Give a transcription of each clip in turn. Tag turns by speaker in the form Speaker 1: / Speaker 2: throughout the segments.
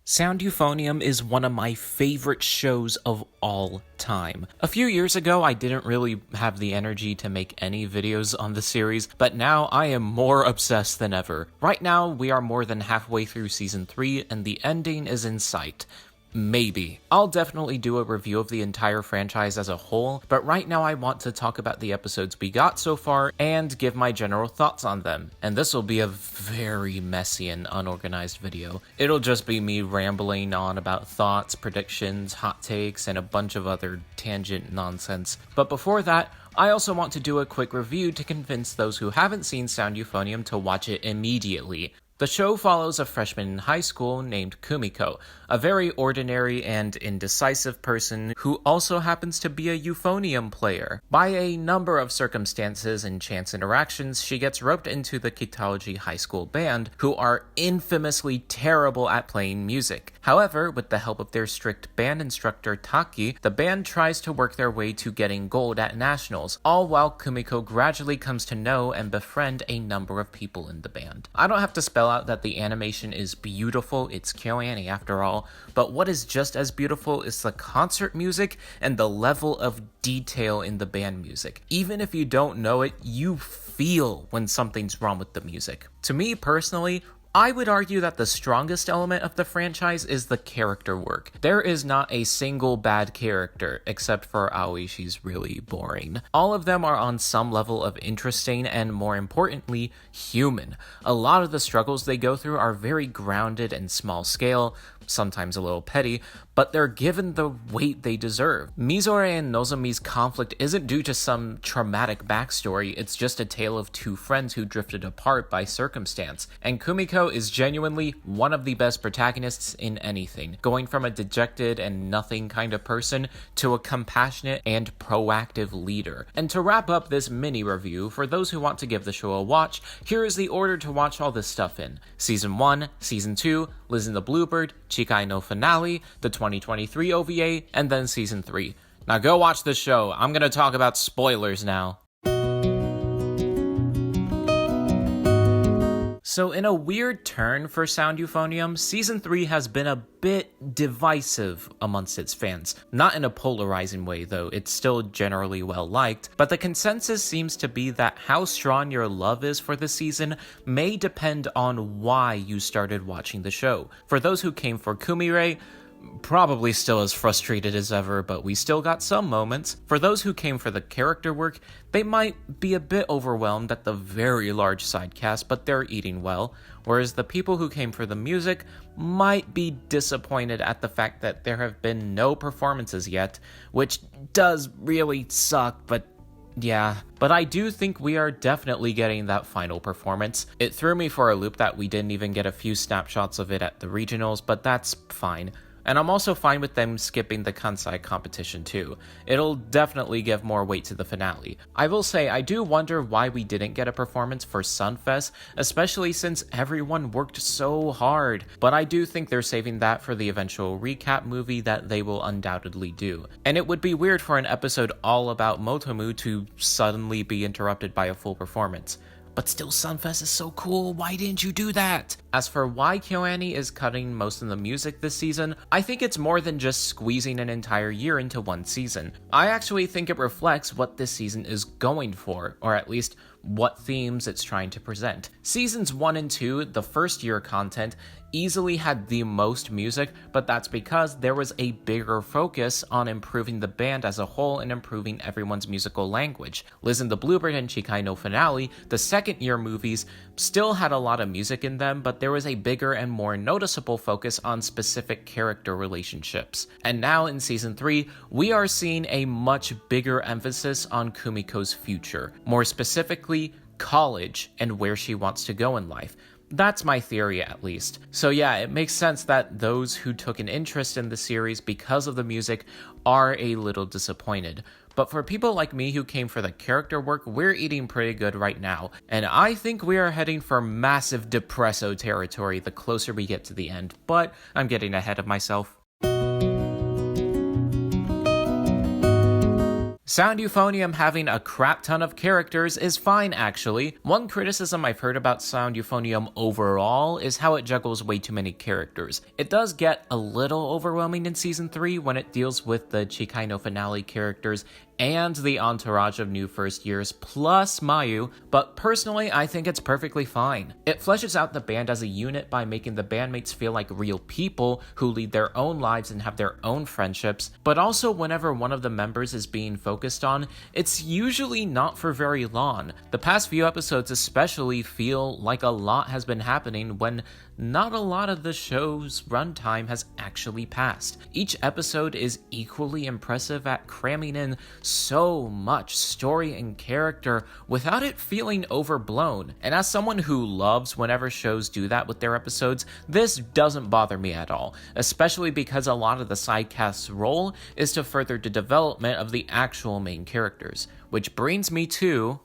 Speaker 1: Sound Euphonium is one of my favorite shows of all time. A few years ago, I didn't really have the energy to make any videos on the series, but now I am more obsessed than ever. Right now, we are more than halfway through season 3, and the ending is in sight. Maybe. I'll definitely do a review of the entire franchise as a whole, but right now I want to talk about the episodes we got so far and give my general thoughts on them. And this will be a very messy and unorganized video. It'll just be me rambling on about thoughts, predictions, hot takes, and a bunch of other tangent nonsense. But before that, I also want to do a quick review to convince those who haven't seen Sound Euphonium to watch it immediately. The show follows a freshman in high school named Kumiko, a very ordinary and indecisive person who also happens to be a euphonium player. By a number of circumstances and chance interactions, she gets roped into the Kitology High School band, who are infamously terrible at playing music. However, with the help of their strict band instructor Taki, the band tries to work their way to getting gold at nationals, all while Kumiko gradually comes to know and befriend a number of people in the band. I don't have to spell out that the animation is beautiful, it's KyoAni after all, but what is just as beautiful is the concert music and the level of detail in the band music. Even if you don't know it, you feel when something's wrong with the music. To me personally, I would argue that the strongest element of the franchise is the character work. There is not a single bad character, except for Aoi, she's really boring. All of them are on some level of interesting and, more importantly, human. A lot of the struggles they go through are very grounded and small scale, sometimes a little petty, but they're given the weight they deserve. Mizore and Nozomi's conflict isn't due to some traumatic backstory, it's just a tale of two friends who drifted apart by circumstance. And Kumiko is genuinely one of the best protagonists in anything, going from a dejected and nothing kind of person to a compassionate and proactive leader. And to wrap up this mini review, for those who want to give the show a watch, here is the order to watch all this stuff in. Season 1, Season 2, Liz and the Bluebird, Chikai no Finale, the 2023 OVA, and then Season 3. Now go watch the show. I'm gonna talk about spoilers now. So in a weird turn for Sound Euphonium, Season 3 has been a bit divisive amongst its fans. Not in a polarizing way though, it's still generally well liked, but the consensus seems to be that how strong your love is for the season may depend on why you started watching the show. For those who came for Kumirei, probably still as frustrated as ever, but we still got some moments. For those who came for the character work, they might be a bit overwhelmed at the very large side cast, but they're eating well. Whereas the people who came for the music might be disappointed at the fact that there have been no performances yet, which does really suck, but yeah, but I do think we are definitely getting that final performance. It threw me for a loop that we didn't even get a few snapshots of it at the regionals, but that's fine. And I'm also fine with them skipping the Kansai competition too. It'll definitely give more weight to the finale. I will say, I do wonder why we didn't get a performance for Sunfest, especially since everyone worked so hard. But I do think they're saving that for the eventual recap movie that they will undoubtedly do. And it would be weird for an episode all about Motomu to suddenly be interrupted by a full performance. But still, Sunfest is so cool, why didn't you do that? As for why KyoAni is cutting most of the music this season, I think it's more than just squeezing an entire year into one season. I actually think it reflects what this season is going for, or at least what themes it's trying to present. Seasons 1 and 2, the first year content, easily had the most music, but that's because there was a bigger focus on improving the band as a whole and improving everyone's musical language. Liz and the Bluebird and Chikai no Finale, the second year movies, still had a lot of music in them, but there was a bigger and more noticeable focus on specific character relationships. And now in Season 3, we are seeing a much bigger emphasis on Kumiko's future, more specifically, college and where she wants to go in life. That's my theory, at least. So yeah, it makes sense that those who took an interest in the series because of the music are a little disappointed. But for people like me who came for the character work, we're eating pretty good right now. And I think we are heading for massive depresso territory the closer we get to the end. But I'm getting ahead of myself. Sound Euphonium having a crap ton of characters is fine actually. One criticism I've heard about Sound Euphonium overall is how it juggles way too many characters. It does get a little overwhelming in Season 3 when it deals with the Chikai no Finale characters and the entourage of new first years plus Mayu, but personally I think it's perfectly fine. It fleshes out the band as a unit by making the bandmates feel like real people who lead their own lives and have their own friendships, but also whenever one of the members is being focused on, it's usually not for very long. The past few episodes especially feel like a lot has been happening when not a lot of the show's runtime has actually passed. Each episode is equally impressive at cramming in so much story and character without it feeling overblown. And as someone who loves whenever shows do that with their episodes, this doesn't bother me at all, especially because a lot of the sidecast's role is to further the development of the actual main characters. Which brings me to...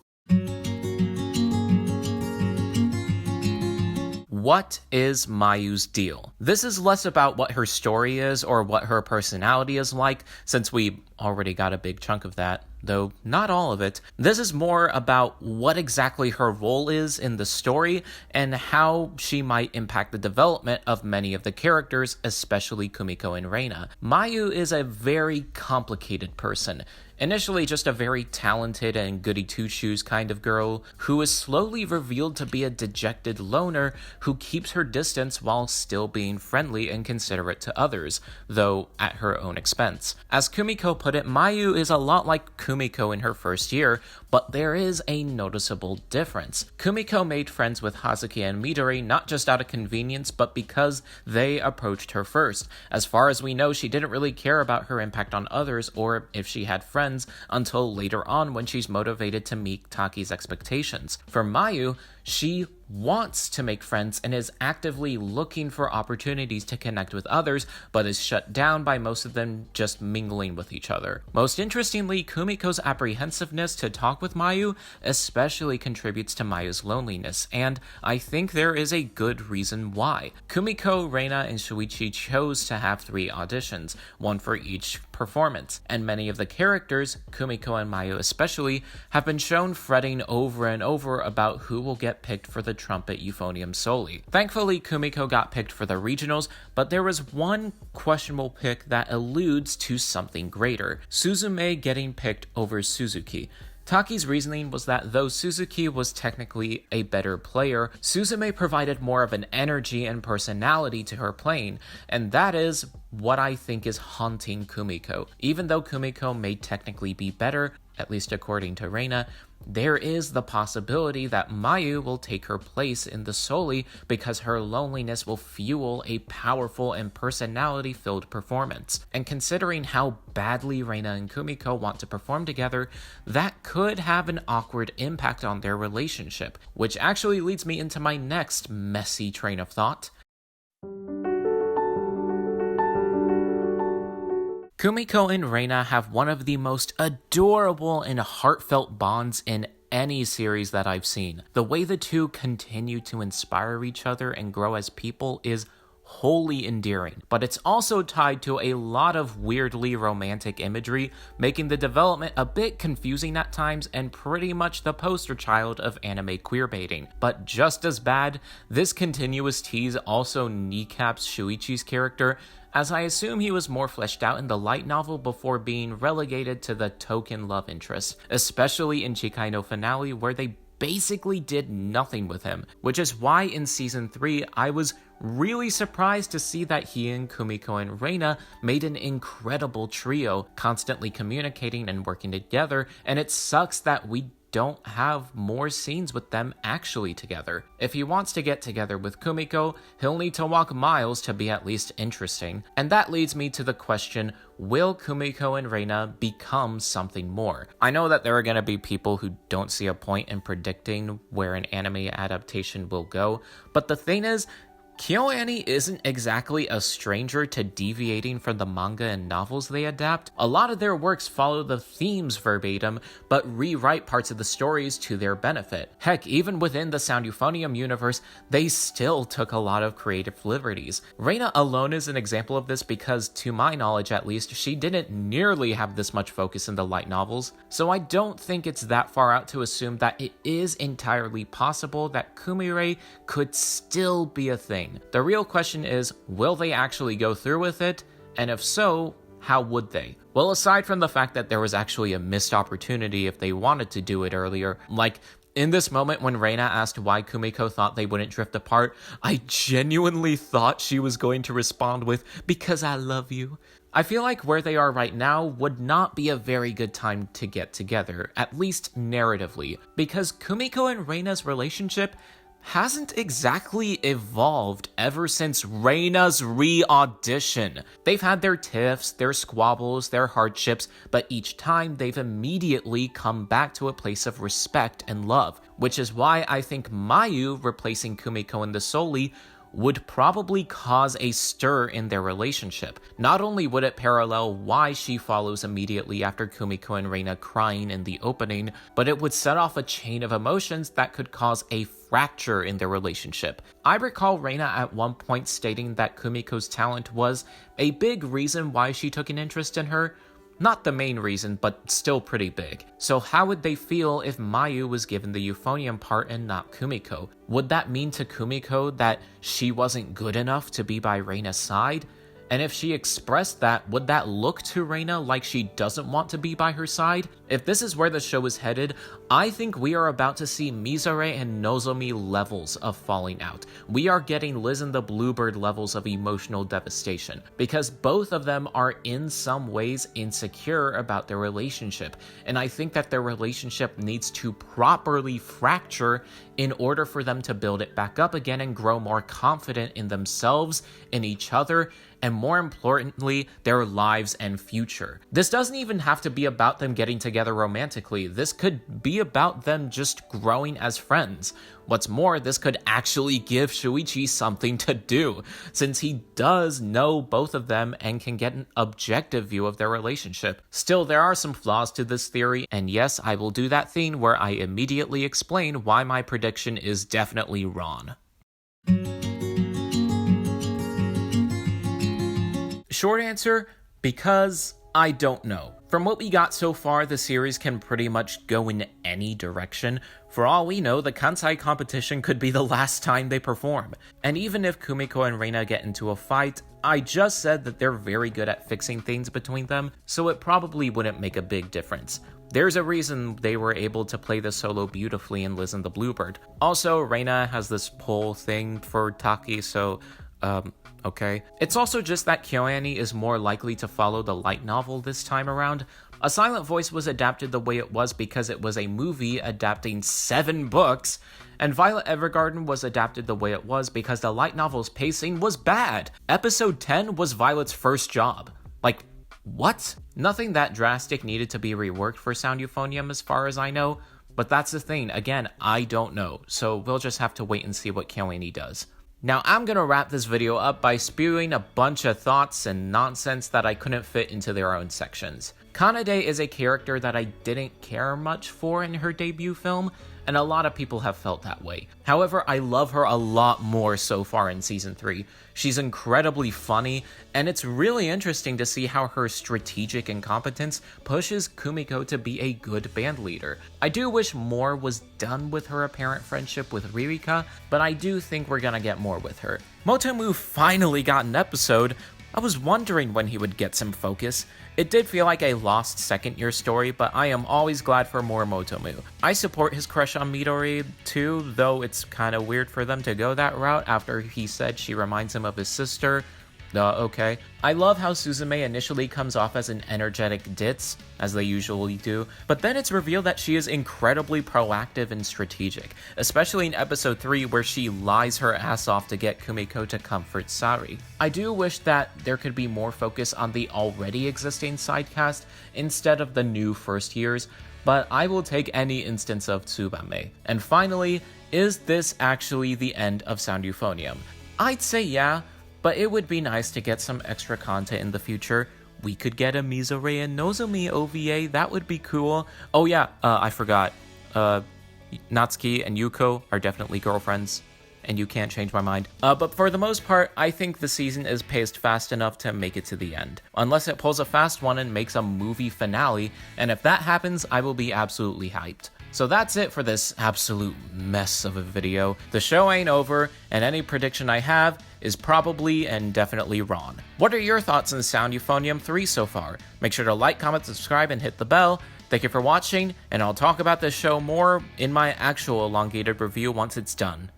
Speaker 1: what is Mayu's deal? This is less about what her story is or what her personality is like, since we already got a big chunk of that, though not all of it. This is more about what exactly her role is in the story and how she might impact the development of many of the characters, especially Kumiko and Reina. Mayu is a very complicated person. Initially just a very talented and goody two-shoes kind of girl who is slowly revealed to be a dejected loner who keeps her distance while still being friendly and considerate to others, though at her own expense. As Kumiko put it, Mayu is a lot like Kumiko in her first year, but there is a noticeable difference. Kumiko made friends with Hazuki and Midori not just out of convenience, but because they approached her first. As far as we know, she didn't really care about her impact on others or if she had friends until later on when she's motivated to meet Taki's expectations. For Mayu, she wants to make friends and is actively looking for opportunities to connect with others, but is shut down by most of them just mingling with each other. Most interestingly, Kumiko's apprehensiveness to talk with Mayu especially contributes to Mayu's loneliness, and I think there is a good reason why. Kumiko, Reina, and Shuuichi chose to have 3 auditions, one for each performance, and many of the characters, Kumiko and Mayu especially, have been shown fretting over and over about who will get picked for the trumpet euphonium solely. Thankfully, Kumiko got picked for the regionals, but there was one questionable pick that alludes to something greater: Suzume getting picked over Suzuki. Taki's reasoning was that though Suzuki was technically a better player, Suzume provided more of an energy and personality to her playing, and that is what I think is haunting Kumiko. Even though Kumiko may technically be better, at least according to Reina, there is the possibility that Mayu will take her place in the soli because her loneliness will fuel a powerful and personality-filled performance. And considering how badly Reina and Kumiko want to perform together, that could have an awkward impact on their relationship, which actually leads me into my next messy train of thought. Kumiko and Reina have one of the most adorable and heartfelt bonds in any series that I've seen. The way the two continue to inspire each other and grow as people is wholly endearing, but it's also tied to a lot of weirdly romantic imagery, making the development a bit confusing at times and pretty much the poster child of anime queerbaiting. But just as bad, this continuous tease also kneecaps Shuichi's character, as I assume he was more fleshed out in the light novel before being relegated to the token love interest, especially in Chikai no Finale where they basically did nothing with him, which is why in Season 3 I was really surprised to see that he and Kumiko and Reina made an incredible trio, constantly communicating and working together, and it sucks that we don't have more scenes with them actually together. If he wants to get together with Kumiko, he'll need to walk miles to be at least interesting. And that leads me to the question, will Kumiko and Reina become something more? I know that there are going to be people who don't see a point in predicting where an anime adaptation will go, but the thing is, KyoAni isn't exactly a stranger to deviating from the manga and novels they adapt. A lot of their works follow the themes verbatim, but rewrite parts of the stories to their benefit. Heck, even within the Sound Euphonium universe, they still took a lot of creative liberties. Reina alone is an example of this because, to my knowledge at least, she didn't nearly have this much focus in the light novels, so I don't think it's that far out to assume that it is entirely possible that Kumirei could still be a thing. The real question is, will they actually go through with it? And if so, how would they? Well, aside from the fact that there was actually a missed opportunity if they wanted to do it earlier, like in this moment when Reina asked why Kumiko thought they wouldn't drift apart, I genuinely thought she was going to respond with, "Because I love you." I feel like where they are right now would not be a very good time to get together, at least narratively, because Kumiko and Reina's relationship hasn't exactly evolved ever since Reina's re-audition. They've had their tiffs, their squabbles, their hardships, but each time they've immediately come back to a place of respect and love, which is why I think Mayu replacing Kumiko in the Soli would probably cause a stir in their relationship. Not only would it parallel why she follows immediately after Kumiko and Reina crying in the opening, but it would set off a chain of emotions that could cause a fracture in their relationship. I recall Reina at one point stating that Kumiko's talent was a big reason why she took an interest in her. Not the main reason, but still pretty big. So how would they feel if Mayu was given the Euphonium part and not Kumiko? Would that mean to Kumiko that she wasn't good enough to be by Reina's side? And if she expressed that, would that look to Reina like she doesn't want to be by her side? If this is where the show is headed, I think we are about to see Mizore and Nozomi levels of falling out. We are getting Liz and the Bluebird levels of emotional devastation, because both of them are in some ways insecure about their relationship, and I think that their relationship needs to properly fracture in order for them to build it back up again and grow more confident in themselves, in each other, and more importantly, their lives and future. This doesn't even have to be about them getting together romantically. This could be about them just growing as friends. What's more, this could actually give Shuuichi something to do, since he does know both of them and can get an objective view of their relationship. Still, there are some flaws to this theory, and yes, I will do that thing where I immediately explain why my prediction is definitely wrong. Short answer, because I don't know. From what we got so far, the series can pretty much go in any direction. For all we know, the Kansai competition could be the last time they perform. And even if Kumiko and Reina get into a fight, I just said that they're very good at fixing things between them, so it probably wouldn't make a big difference. There's a reason they were able to play the solo beautifully in Liz and the Bluebird. Also, Reina has this pole thing for Taki, so okay. It's also just that KyoAni is more likely to follow the light novel this time around. A Silent Voice was adapted the way it was because it was a movie adapting 7 books, and Violet Evergarden was adapted the way it was because the light novel's pacing was bad. Episode 10 was Violet's first job. Like, what? Nothing that drastic needed to be reworked for Sound Euphonium as far as I know, but that's the thing. Again, I don't know, so we'll just have to wait and see what KyoAni does. Now, I'm gonna wrap this video up by spewing a bunch of thoughts and nonsense that I couldn't fit into their own sections. Kanade is a character that I didn't care much for in her debut film, and a lot of people have felt that way. However, I love her a lot more so far in Season 3. She's incredibly funny, and it's really interesting to see how her strategic incompetence pushes Kumiko to be a good band leader. I do wish more was done with her apparent friendship with Ririka, but I do think we're gonna get more with her. Motomu finally got an episode. I was wondering when he would get some focus. It did feel like a lost second-year story, but I am always glad for more Motomu. I support his crush on Midori too, though it's kinda weird for them to go that route after he said she reminds him of his sister. Okay. I love how Suzume initially comes off as an energetic ditz, as they usually do, but then it's revealed that she is incredibly proactive and strategic, especially in episode 3 where she lies her ass off to get Kumiko to comfort Sari. I do wish that there could be more focus on the already existing sidecast instead of the new first years, but I will take any instance of Tsubame. And finally, is this actually the end of Sound Euphonium? I'd say yeah, but it would be nice to get some extra content in the future. We could get a Mizore and Nozomi OVA, that would be cool. Oh yeah, I forgot. Natsuki and Yuko are definitely girlfriends, and you can't change my mind. But for the most part, I think the season is paced fast enough to make it to the end. Unless it pulls a fast one and makes a movie finale, and if that happens, I will be absolutely hyped. So that's it for this absolute mess of a video. The show ain't over, and any prediction I have is probably and definitely wrong. What are your thoughts on Sound Euphonium 3 so far? Make sure to like, comment, subscribe, and hit the bell. Thank you for watching, and I'll talk about this show more in my actual elongated review once it's done.